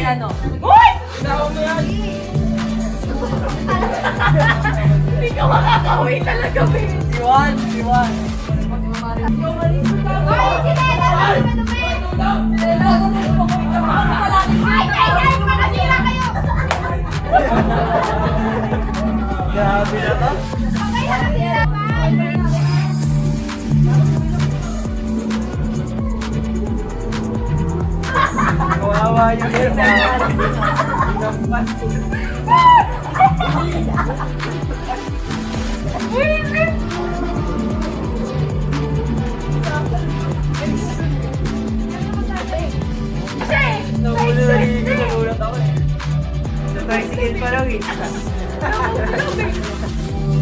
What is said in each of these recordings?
piano. Uy! Tawag mo yan! Hindi ka makakauwi talaga, babe. Iwan! Iwan! Grabe na to. Kawawa yung Hinampas. Nagulat ako eh. Sa tricycle pa lang eh.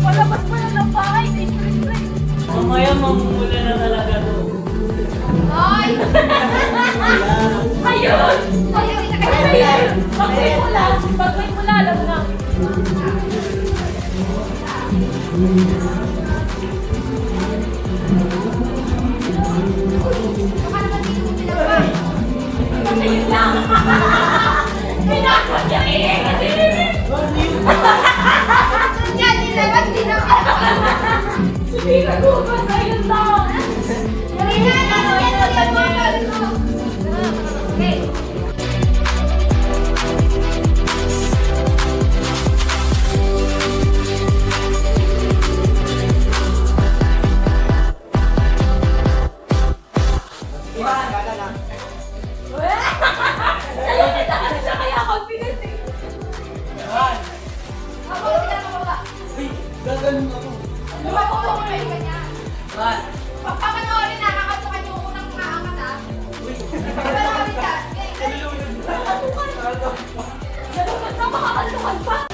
Palabas pa lang ng bahay. Stress. Mamaya mamumula na talaga to. Ay! Ayun! Ayun! Pag may mula, alam na. Ayun lang! Pinakot niya kasi! Yan, nilabas din ang Sige, nagugas! Ayun lang! Okay. Gagaling ako. What? Pagpapanoorin na, kakatukan yung unang naaangat ah. Pagpapanoorin ka. Nalunod na, makakalukan pa.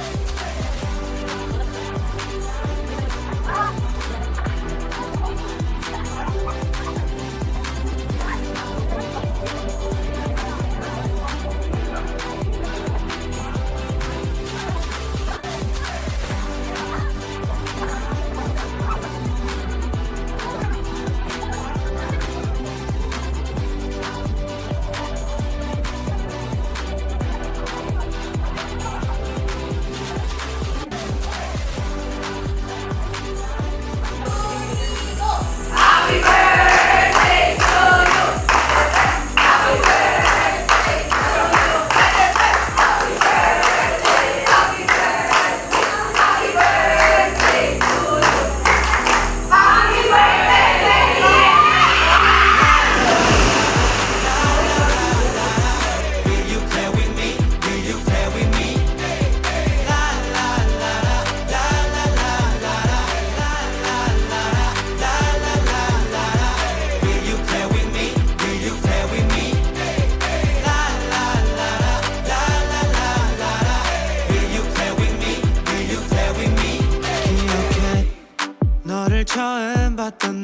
처음 봤던